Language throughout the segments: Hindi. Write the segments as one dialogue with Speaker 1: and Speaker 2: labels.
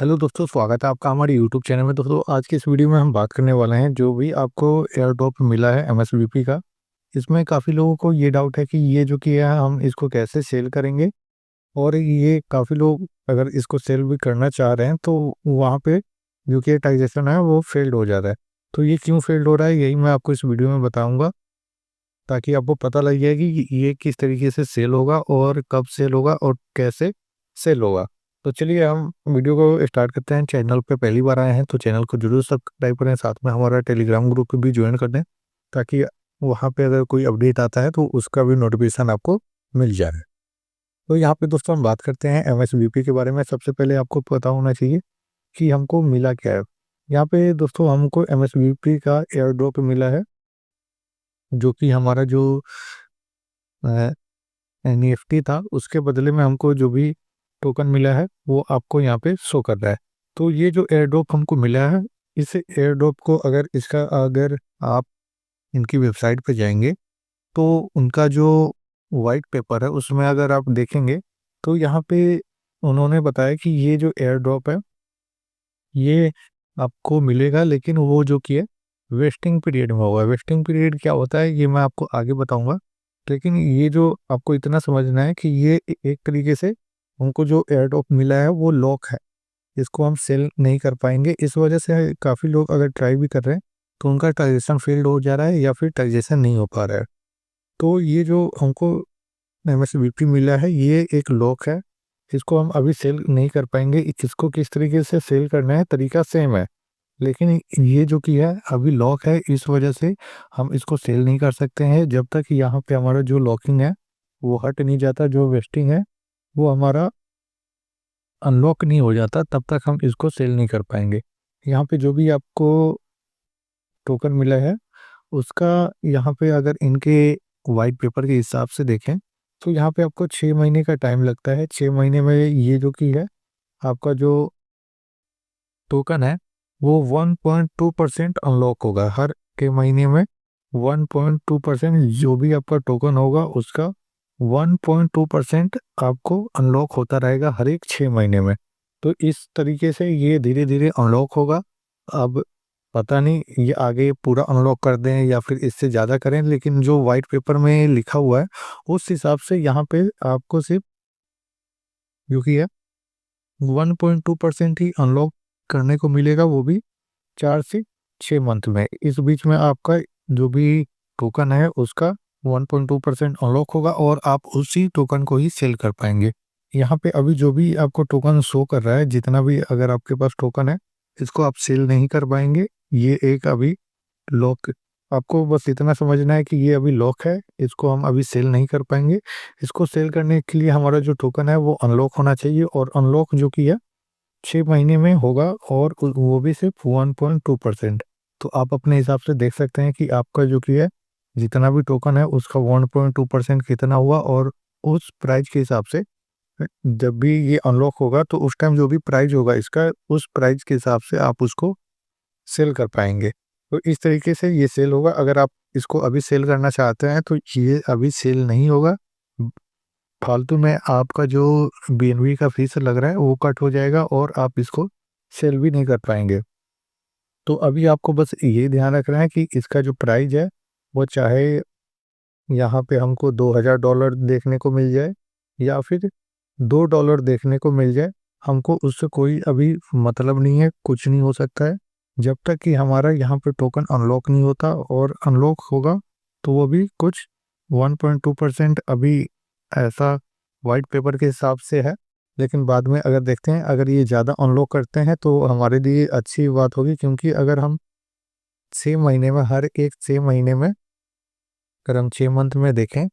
Speaker 1: हेलो दोस्तों, स्वागत है आपका हमारे यूट्यूब चैनल में। दोस्तों, आज की इस वीडियो में हम बात करने वाले हैं जो भी आपको एयर ड्रॉप मिला है एमएसवीपी का। इसमें काफ़ी लोगों को ये डाउट है कि ये जो किया है हम इसको कैसे सेल करेंगे, और ये काफ़ी लोग अगर इसको सेल भी करना चाह रहे हैं तो वहाँ पे जो कि ट्रांजेक्शन है वो फेल्ड हो जा रहा है। तो ये क्यों फेल्ड हो रहा है यही मैं आपको इस वीडियो में बताऊँगा, ताकि आपको पता लग जाए कि ये किस तरीके से सेल होगा और कब सेल होगा और कैसे सेल होगा। तो चलिए हम वीडियो को स्टार्ट करते हैं। चैनल पे पहली बार आए हैं तो चैनल को जरूर सब्सक्राइब करें, साथ में हमारा टेलीग्राम ग्रुप भी ज्वाइन कर दें, ताकि वहाँ पे अगर कोई अपडेट आता है तो उसका भी नोटिफिकेशन आपको मिल जाए। तो यहाँ पे दोस्तों हम बात करते हैं एमएसवीपी के बारे में। सबसे पहले आपको पता होना चाहिए कि हमको मिला क्या है। यहाँ पे दोस्तों हमको एमएसवीपी का एयर ड्रॉप मिला है, जो कि हमारा जो एनईएफटी था उसके बदले में हमको जो भी टोकन मिला है वो आपको यहाँ पे शो कर रहा है। तो ये जो एयर ड्रॉप हमको मिला है, इस एयर ड्रॉप को अगर आप इनकी वेबसाइट पे जाएंगे तो उनका जो वाइट पेपर है उसमें अगर आप देखेंगे तो यहाँ पे उन्होंने बताया कि ये जो एयर ड्रॉप है ये आपको मिलेगा, लेकिन वो जो कि है वेस्टिंग पीरियड में होगा। वेस्टिंग पीरियड क्या होता है ये मैं आपको आगे बताऊंगा, लेकिन ये जो आपको इतना समझना है कि ये एक तरीके से उनको जो एयर ड्रॉप मिला है वो लॉक है, इसको हम सेल नहीं कर पाएंगे। इस वजह से काफ़ी लोग अगर ट्राई भी कर रहे हैं तो उनका ट्रांजेक्शन फेल्ड हो जा रहा है या फिर ट्रांजेक्शन नहीं हो पा रहा है। तो ये जो हमको एमएसवीपी मिला है ये एक लॉक है, इसको हम अभी सेल नहीं कर पाएंगे। इसको किस तरीके से सेल करना है तरीका सेम है, लेकिन ये जो कि है अभी लॉक है, इस वजह से हम इसको सेल नहीं कर सकते हैं। जब तक यहाँ पे हमारा जो लॉकिंग है वो हट नहीं जाता, जो वेस्टिंग है वो हमारा अनलॉक नहीं हो जाता, तब तक हम इसको सेल नहीं कर पाएंगे। यहाँ पे जो भी आपको टोकन मिला है उसका यहाँ पे अगर इनके वाइट पेपर के हिसाब से देखें तो यहाँ पे आपको 6 महीने का टाइम लगता है। 6 महीने में ये जो कि है आपका जो टोकन है वो 1.2% अनलॉक होगा। हर के महीने में 1.2% जो भी आपका टोकन होगा उसका 1.2% आपको अनलॉक होता रहेगा हर एक 6 महीने में। तो इस तरीके से ये धीरे धीरे अनलॉक होगा। अब पता नहीं ये आगे पूरा अनलॉक कर दें या फिर इससे ज़्यादा करें, लेकिन जो वाइट पेपर में लिखा हुआ है उस हिसाब से यहाँ पे आपको सिर्फ जो कि है 1.2% ही अनलॉक करने को मिलेगा, वो भी 4 से 6 मंथ में। इस बीच में आपका जो भी टोकन है उसका 1.2% अनलॉक होगा और आप उसी टोकन को ही सेल कर पाएंगे। यहाँ पे अभी जो भी आपको टोकन शो कर रहा है, जितना भी अगर आपके पास टोकन है इसको आप सेल नहीं कर पाएंगे। ये एक अभी लॉक, आपको बस इतना समझना है कि ये अभी लॉक है, इसको हम अभी सेल नहीं कर पाएंगे। इसको सेल करने के लिए हमारा जो टोकन है वो अनलॉक होना चाहिए, और अनलॉक जो कि है 6 महीने में होगा, और वो भी सिर्फ 1.2%। तो आप अपने हिसाब से देख सकते हैं कि आपका जो कि है जितना भी टोकन है उसका 1.2% कितना हुआ, और उस प्राइस के हिसाब से जब भी ये अनलॉक होगा तो उस टाइम जो भी प्राइस होगा इसका, उस प्राइस के हिसाब से आप उसको सेल कर पाएंगे। तो इस तरीके से ये सेल होगा। अगर आप इसको अभी सेल करना चाहते हैं तो ये अभी सेल नहीं होगा। फालतू में आपका जो बीएनबी का फीस लग रहा है वो कट हो जाएगा और आप इसको सेल भी नहीं कर पाएंगे। तो अभी आपको बस ये ध्यान रखना है कि इसका जो प्राइस है वो चाहे यहाँ पे हमको $2000 देखने को मिल जाए या फिर $2 देखने को मिल जाए, हमको उससे कोई अभी मतलब नहीं है, कुछ नहीं हो सकता है जब तक कि हमारा यहाँ पे टोकन अनलॉक नहीं होता। और अनलॉक होगा तो वो भी कुछ 1.2% अभी ऐसा वाइट पेपर के हिसाब से है, लेकिन बाद में अगर देखते हैं अगर ये ज़्यादा अनलॉक करते हैं तो हमारे लिए अच्छी बात होगी, क्योंकि अगर हम 6 महीने में हर एक 6 महीने में अगर हम 6 मंथ में देखें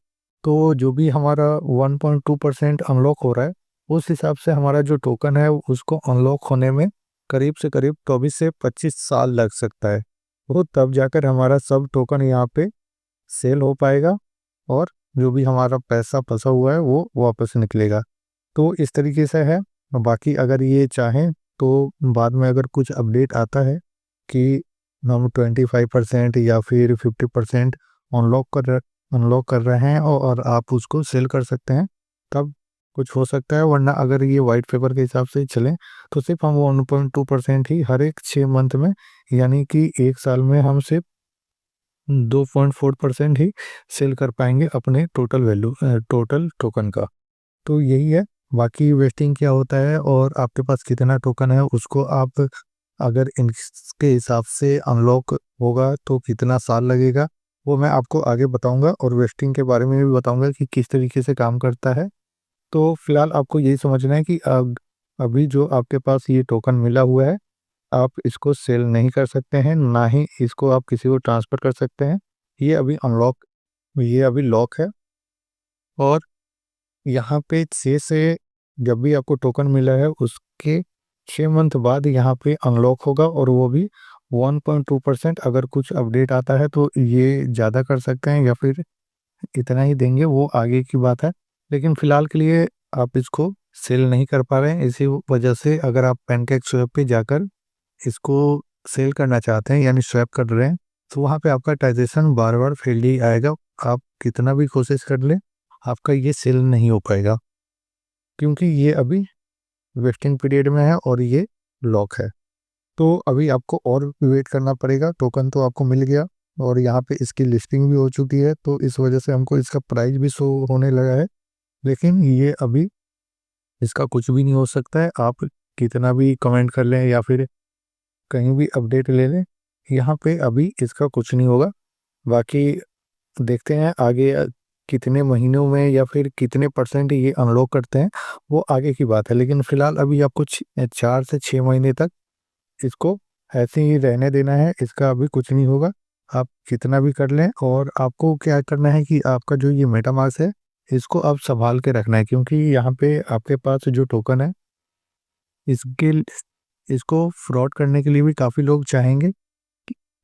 Speaker 1: तो जो भी हमारा 1.2% अनलॉक हो रहा है उस हिसाब से हमारा जो टोकन है उसको अनलॉक होने में करीब से करीब 24 से 25 साल लग सकता है। वो तब जाकर हमारा सब टोकन यहाँ पे सेल हो पाएगा और जो भी हमारा पैसा फंसा हुआ है वो वापस निकलेगा। तो इस तरीके से है। बाकी अगर ये चाहें तो बाद में अगर कुछ अपडेट आता है कि हम 25% या फिर 50% अनलॉक कर रहे हैं और आप उसको सेल कर सकते हैं, तब कुछ हो सकता है, वरना अगर ये वाइट पेपर के हिसाब से चलें तो सिर्फ हम 1.2% ही हर एक 6 मंथ में, यानी कि 1 साल में हम सिर्फ 2.4% ही सेल कर पाएंगे अपने टोटल टोकन का। तो यही है। बाकी वेस्टिंग क्या होता है और आपके पास कितना टोकन है उसको आप अगर इसके हिसाब से अनलॉक होगा तो कितना साल लगेगा, वो मैं आपको आगे बताऊंगा, और वेस्टिंग के बारे में भी बताऊंगा कि किस तरीके से काम करता है। तो फिलहाल आपको यही समझना है कि अब अभी जो आपके पास ये टोकन मिला हुआ है, आप इसको सेल नहीं कर सकते हैं, ना ही इसको आप किसी को ट्रांसफ़र कर सकते हैं। ये अभी लॉक है। और यहाँ पे 6 से जब भी आपको टोकन मिला है उसके 6 मंथ बाद यहाँ पे अनलॉक होगा, और वो भी 1.2%। अगर कुछ अपडेट आता है तो ये ज़्यादा कर सकते हैं या फिर इतना ही देंगे, वो आगे की बात है। लेकिन फ़िलहाल के लिए आप इसको सेल नहीं कर पा रहे हैं। इसी वजह से अगर आप पैनकेक स्वैप पे जाकर इसको सेल करना चाहते हैं, यानी स्वैप कर रहे हैं, तो वहाँ पे आपका ट्रांज़ैक्शन बार-बार फेल्ड ही आएगा। आप कितना भी कोशिश कर लें, आपका ये सेल नहीं हो पाएगा, क्योंकि ये अभी वेस्टिंग पीरियड में है और ये लॉक है। तो अभी आपको और वेट करना पड़ेगा। टोकन तो आपको मिल गया और यहाँ पे इसकी लिस्टिंग भी हो चुकी है, तो इस वजह से हमको इसका प्राइस भी शो होने लगा है। लेकिन ये अभी इसका कुछ भी नहीं हो सकता है। आप कितना भी कमेंट कर लें या फिर कहीं भी अपडेट ले लें, यहाँ पे अभी इसका कुछ नहीं होगा। बाकी देखते हैं आगे कितने महीनों में या फिर कितने परसेंट ये अनलॉक करते हैं, वो आगे की बात है। लेकिन फ़िलहाल अभी आपको 4 से 6 महीने तक इसको ऐसे ही रहने देना है, इसका अभी कुछ नहीं होगा। आप कितना भी कर लें, और आपको क्या करना है कि आपका जो ये मेटामास्क है, इसको आप सँभाल के रखना है, क्योंकि यहाँ पे आपके पास जो टोकन है, इसके इसको फ्रॉड करने के लिए भी काफ़ी लोग चाहेंगे।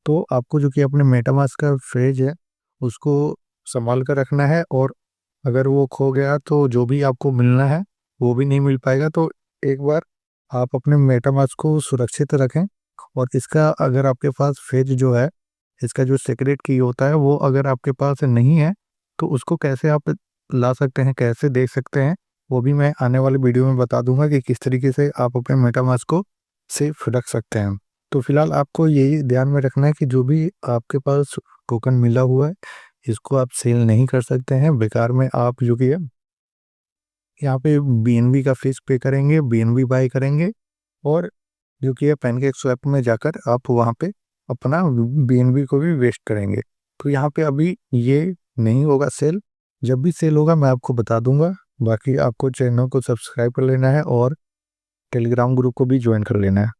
Speaker 1: तो आपको जो कि अपने मेटामास्क का फ्रेज है, उसको सँभाल कर रखना है, और अगर वो खो गया तो जो भी आपको मिलना है, वो भी नहीं मिल पाएगा। तो एक बार आप अपने मेटामास्क को सुरक्षित रखें, और इसका अगर आपके पास फ्रेज जो है, इसका जो सीक्रेट की होता है, वो अगर आपके पास नहीं है, तो उसको कैसे आप ला सकते हैं, कैसे देख सकते हैं, वो भी मैं आने वाले वीडियो में बता दूँगा कि किस तरीके से आप अपने मेटामास्क को सेफ रख सकते हैं। तो फिलहाल आपको यही ध्यान में रखना है कि जो भी आपके पास टोकन मिला हुआ है, इसको आप सेल नहीं कर सकते हैं। बेकार में आप जो कि है, यहाँ पे बीएनबी का फीस पे करेंगे, बीएनबी बाय करेंगे, और जो कि है पैनकेक स्वैप में जाकर आप वहाँ पे अपना बीएनबी को भी वेस्ट करेंगे। तो यहाँ पे अभी ये नहीं होगा सेल। जब भी सेल होगा मैं आपको बता दूँगा। बाकी आपको चैनल को सब्सक्राइब कर लेना है और टेलीग्राम ग्रुप को भी जॉइन कर लेना है।